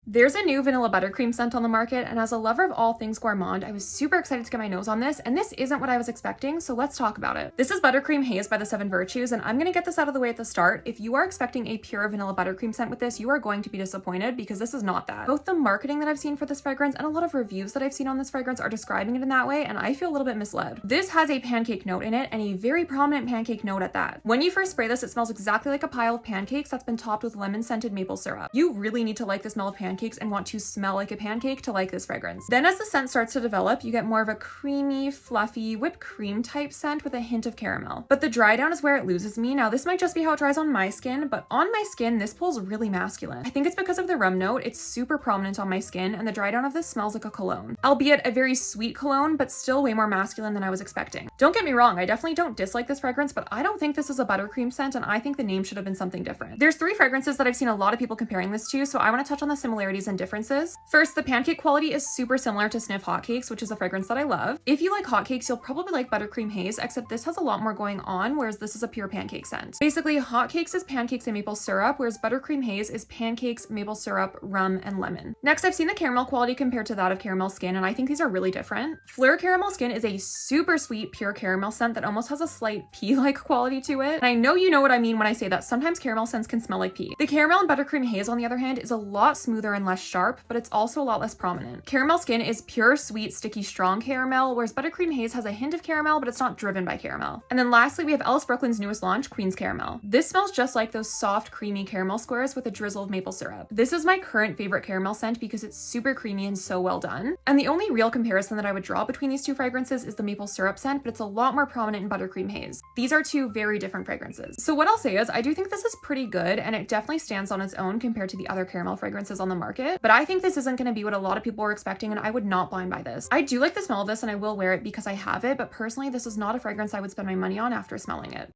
There's a new vanilla buttercream scent on the market, and as a lover of all things gourmand, I was super excited to get my nose on this, and this isn't what I was expecting, so let's talk about it. This is Buttercream Haze by the 7 Virtues, and I'm gonna get this out of the way at the start. If you are expecting a pure vanilla buttercream scent with this, you are going to be disappointed because this is not that. Both the marketing that I've seen for this fragrance and a lot of reviews that I've seen on this fragrance are describing it in that way, and I feel a little bit misled. This has a pancake note in it, and a very prominent pancake note at that. When you first spray this, it smells exactly like a pile of pancakes that's been topped with lemon-scented maple syrup. You really need to like the smell of pancakes and want to smell like a pancake to like this fragrance. Then as the scent starts to develop, you get more of a creamy, fluffy, whipped cream type scent with a hint of caramel. But the dry down is where it loses me. Now this might just be how it dries on my skin, but on my skin, this pulls really masculine. I think it's because of the rum note. It's super prominent on my skin, and the dry down of this smells like a cologne. Albeit a very sweet cologne, but still way more masculine than I was expecting. Don't get me wrong, I definitely don't dislike this fragrance, but I don't think this is a buttercream scent, and I think the name should have been something different. There's 3 fragrances that I've seen a lot of people comparing this to, so I want to touch on the similarities and differences. First, the pancake quality is super similar to Sniff Hotcakes, which is a fragrance that I love. If you like hotcakes, you'll probably like Buttercream Haze, except this has a lot more going on, whereas this is a pure pancake scent. Basically, hotcakes is pancakes and maple syrup, whereas Buttercream Haze is pancakes, maple syrup, rum, and lemon. Next, I've seen the caramel quality compared to that of Caramel Skin, and I think these are really different. Fleur Caramel Skin is a super sweet, pure caramel scent that almost has a slight pea-like quality to it. And I know you know what I mean when I say that sometimes caramel scents can smell like pea. The caramel in Buttercream Haze, on the other hand, is a lot smoother and less sharp, but it's also a lot less prominent. Caramel Skin is pure, sweet, sticky, strong caramel, whereas Buttercream Haze has a hint of caramel, but it's not driven by caramel. And then lastly, we have Ellis Brooklyn's newest launch, Queen's Caramel. This smells just like those soft, creamy caramel squares with a drizzle of maple syrup. This is my current favorite caramel scent because it's super creamy and so well done. And the only real comparison that I would draw between these 2 fragrances is the maple syrup scent, but it's a lot more prominent in Buttercream Haze. These are 2 very different fragrances. So what I'll say is I do think this is pretty good, and it definitely stands on its own compared to the other caramel fragrances on the market, but I think this isn't going to be what a lot of people were expecting, and I would not blind buy this. I do like the smell of this and I will wear it because I have it, but personally this is not a fragrance I would spend my money on after smelling it.